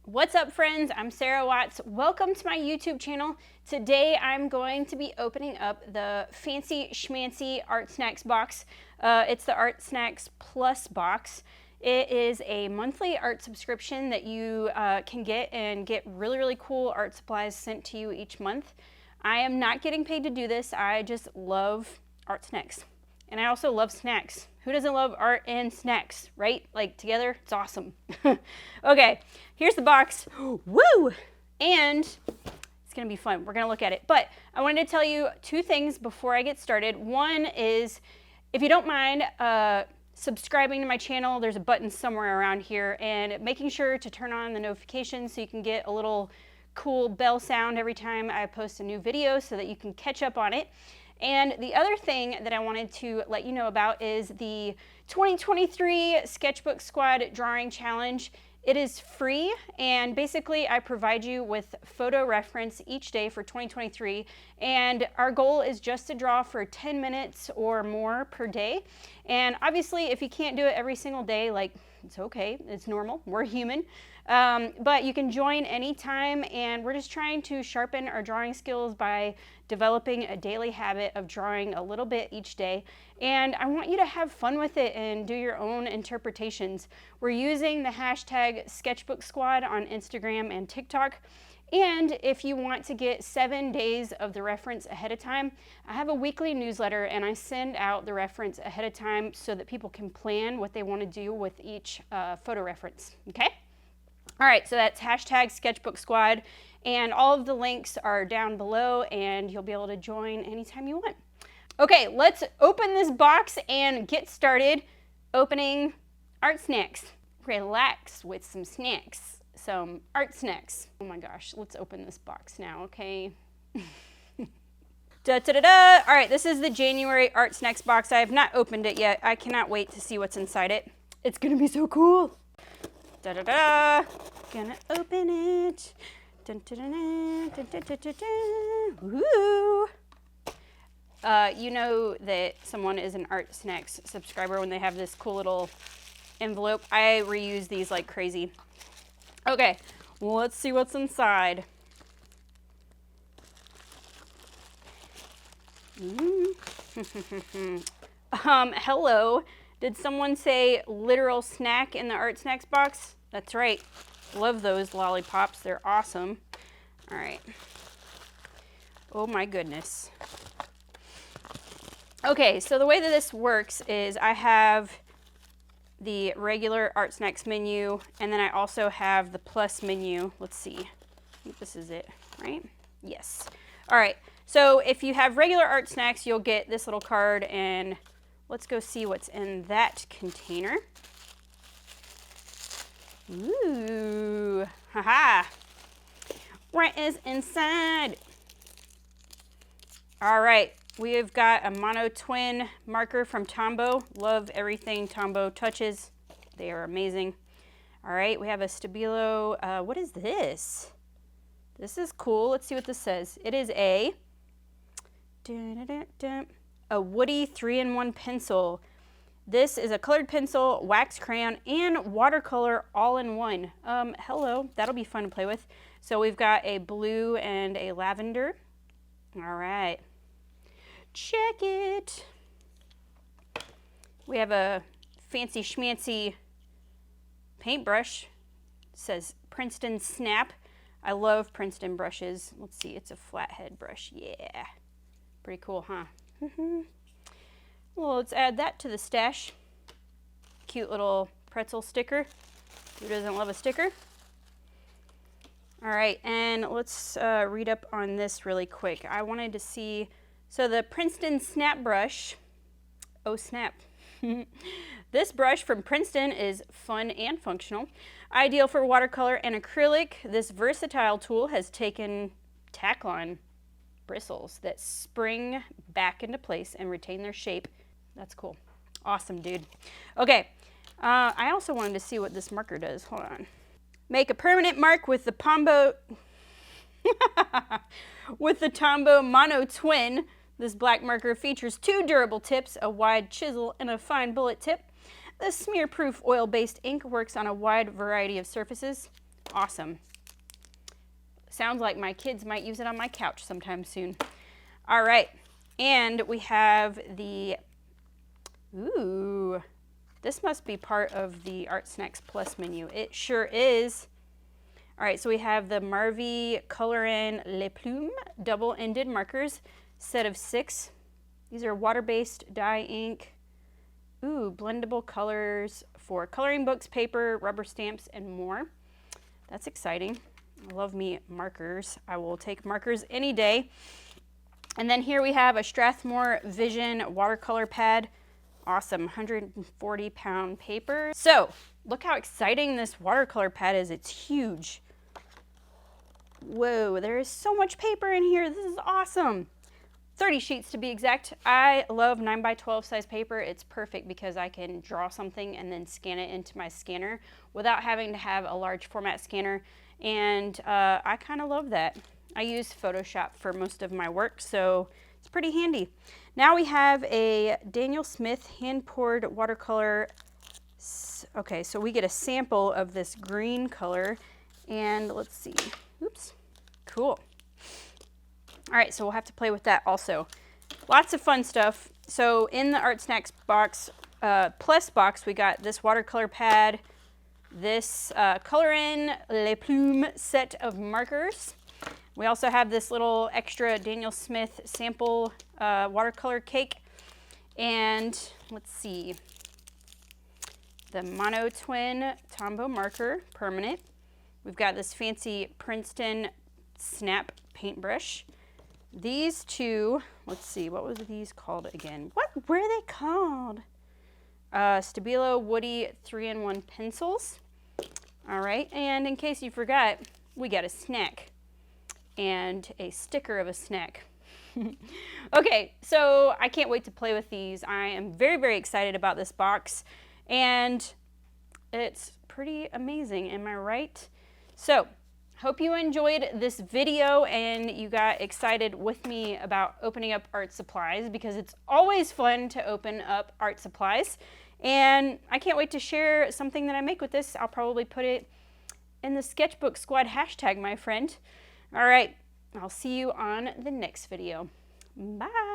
What's up, friends? I'm Sarah Watts. Welcome to my YouTube channel. Today I'm going to be opening up the fancy schmancy Artsnacks box. It's the Artsnacks Plus box. It is a monthly art subscription that you can get and get really cool art supplies sent to you each month. I am not getting paid to do this. I just love Artsnacks. And I also love snacks. Who doesn't love art and snacks, right? Like together, it's awesome. Okay, here's the box. Woo! And it's gonna be fun. We're gonna look at it. But I wanted to tell you two things before I get started. One is, if you don't mind subscribing to my channel, there's a button somewhere around here, and making sure to turn on the notifications so you can get a little cool bell sound every time I post a new video so that you can catch up on it. And the other thing that I wanted to let you know about is the 2023 Sketchbook Squad Drawing Challenge. It is free, and basically I provide you with photo reference each day for 2023, and our goal is just to draw for 10 minutes or more per day. And obviously if you can't do it every single day, like, it's okay, it's normal, we're human. But you can join anytime, and we're just trying to sharpen our drawing skills by developing a daily habit of drawing a little bit each day. And I want you to have fun with it and do your own interpretations. We're using the hashtag Sketchbook Squad on Instagram and TikTok. And if you want to get 7 days of the reference ahead of time, I have a weekly newsletter, and I send out the reference ahead of time so that people can plan what they want to do with each photo reference, okay? All right, so that's hashtag Sketchbook Squad, and all of the links are down below, and you'll be able to join anytime you want. Okay, let's open this box and get started opening art snacks. Relax with some snacks, some art snacks. Oh my gosh, let's open this box now, okay? Da-da-da-da! All right, this is the January Artsnacks box. I have not opened it yet. I cannot wait to see what's inside it. It's gonna be so cool. Da-da-da! Gonna open it. Dun-dun-dun-dun, dun-dun-dun-dun-dun. Woo! You know that someone is an Artsnacks subscriber when they have this cool little envelope. I reuse these like crazy. Okay, well, let's see what's inside. Hello. Did someone say literal snack in the Artsnacks box? That's right. Love those lollipops. They're awesome. All right. Oh my goodness. Okay, so the way that this works is I have the regular Artsnacks menu, and then I also have the Plus menu. Let's see. I think this is it, right? Yes. All right. So if you have regular Artsnacks, you'll get this little card, and let's go see what's in that container. Ooh, haha. What is inside? All right, we've got a mono twin marker from Tombow. Love everything Tombow touches. They are amazing. All right, we have a Stabilo. What is this? This is cool. Let's see what this says. It is a Woody 3-in-1 pencil. This is a colored pencil, wax crayon, and watercolor all in one. Hello, that'll be fun to play with. So we've got a blue and a lavender. All right, check it. We have a fancy schmancy paintbrush. It says Princeton Snap. I love Princeton brushes. Let's see, it's a flathead brush. Yeah, pretty cool, huh? Well, let's add that to the stash. Cute little pretzel sticker. Who doesn't love a sticker? All right, and let's read up on this really quick. I wanted to see, so the Princeton Snap Brush, oh snap. This brush from Princeton is fun and functional. Ideal for watercolor and acrylic, this versatile tool has taken tack-on bristles that spring back into place and retain their shape. That's cool. Awesome, dude. Okay, I also wanted to see what this marker does. Hold on. Make a permanent mark with the Tombow with the Tombow Mono Twin. This black marker features 2 durable tips, a wide chisel, and a fine bullet tip. The smear-proof oil-based ink works on a wide variety of surfaces. Awesome. Sounds like my kids might use it on my couch sometime soon. All right, and we have the, ooh, this must be part of the ArtSnacks Plus menu. It sure is. All right, so we have the Marvy Color in Les Plumes double-ended markers, set of 6. These are water-based dye ink. Ooh, blendable colors for coloring books, paper, rubber stamps, and more. That's exciting. I love me markers. I will take markers any day. And then here we have a Strathmore Vision watercolor pad. Awesome, 140-pound paper. So look how exciting this watercolor pad is. It's huge. Whoa, there is so much paper in here. This is awesome. 30 sheets to be exact. I love 9x12 size paper. It's perfect because I can draw something and then scan it into my scanner without having to have a large format scanner. And I kind of love that. I use Photoshop for most of my work, so it's pretty handy. Now we have a Daniel Smith hand-poured watercolor. Okay, so we get a sample of this green color, and let's see. Oops, cool. All right, so we'll have to play with that also. Lots of fun stuff. So in the ArtSnacks box, Plus box, we got this watercolor pad, this Color in Les Plumes set of markers. We also have this little extra Daniel Smith sample watercolor cake. And let's see, the Mono Twin Tombow marker, permanent. We've got this fancy Princeton Snap paintbrush. These two, let's see, what was these called again? What were they called? Stabilo Woody 3-in-1 pencils. All right, and in case you forgot, we got a snack and a sticker of a snack. Okay, so I can't wait to play with these. I am very, very excited about this box, and it's pretty amazing, am I right? So, hope you enjoyed this video and you got excited with me about opening up art supplies, because it's always fun to open up art supplies. And I can't wait to share something that I make with this. I'll probably put it in the Sketchbook Squad hashtag, my friend. All right, I'll see you on the next video. Bye.